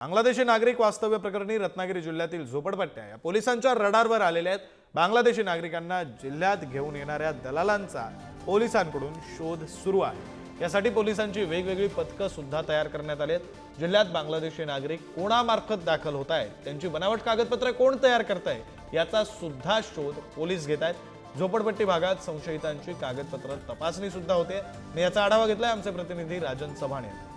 बांगलादेशी नागरिक वास्तव्य प्रकरणी रत्नागिरी जिल्ह्यातील झोपडपट्ट्या या पोलिसांच्या रडारवर आलेल्या आहेत। बांगलादेशी नागरिकांना जिल्ह्यात घेऊन येणाऱ्या दलालांचा पोलिसांकडून शोध सुरू आहे। यासाठी पोलिसांची वेगवेगळी पथकं सुद्धा तयार करण्यात आली आहेत। जिल्ह्यात बांगलादेशी नागरिक कोणामार्फत दाखल होत आहेत, त्यांची बनावट कागदपत्रे कोण तयार करताय याचा सुद्धा शोध पोलीस घेत आहेत। झोपडपट्टी भागात संशयितांची कागदपत्र तपासणी सुद्धा होते। याचा आढावा घेतलाय आमचे प्रतिनिधी राजन चव्हाण यांनी।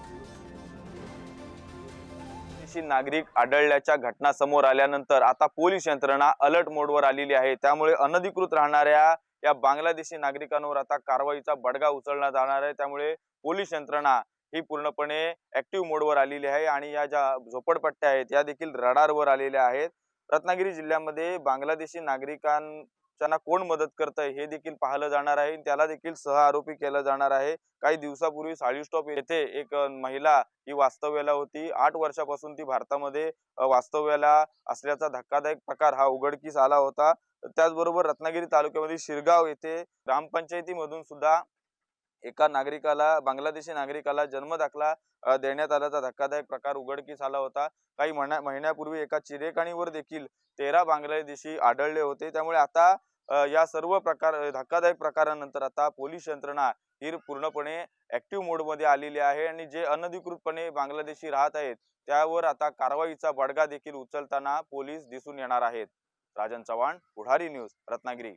नागरिक आढळल्याच्या घटना समोर आल्यानंतर आता पोलीस यंत्रणा अलर्ट मोडवर आलेली आहे। त्यामुळे अनधिकृत राहणाऱ्या या बांगलादेशी नागरिकांवर आता कारवाईचा बडगा उचलला जाणार आहे। त्यामुळे पोलीस यंत्रणा ही पूर्णपणे ऍक्टिव्ह मोडवर आलेली आहे आणि या ज्या झोपडपट्ट्या आहेत या देखील रडारवर आलेल्या आहेत। रत्नागिरी जिल्ह्यामध्ये बांगलादेशी नागरिकांना कोण मदत करतंय हे देखील पाहिलं जाणार आहे। त्याला देखील सह आरोपी केलं जाणार आहे। काही दिवसापूर्वी साळी स्टॉप येथे एक महिला ही वास्तव्याला होती। 8 वर्षापासून ती भारतामध्ये वास्तव्याला असल्याचा धक्कादायक प्रकार हा उघडकीस आला होता। त्याचबरोबर रत्नागिरी तालुक्यामध्ये शिरगाव येथे ग्रामपंचायतीमधून सुद्धा एका नागरिकाला बांगलादेशी नागरिकाला जन्मदाखला देण्यात आल्याचा धक्कादायक प्रकार उघडकीस आला होता। काही महिन्यापूर्वी एका चिरेकाणीवर देखील 13 बांगलादेशी आढळले होते। त्यामुळे आता या सर्व धक्कादायक प्रकारानंतर आता पोलीस यंत्रणा ही पूर्णपणे ऍक्टिव्ह मोडमध्ये आलेली आहे आणि जे अनधिकृतपणे बांगलादेशी राहत आहेत त्यावर आता कारवाईचा बडगा देखील उचलताना पोलीस दिसून येणार आहेत। राजन चव्हाण, पुढारी न्यूज, रत्नागिरी।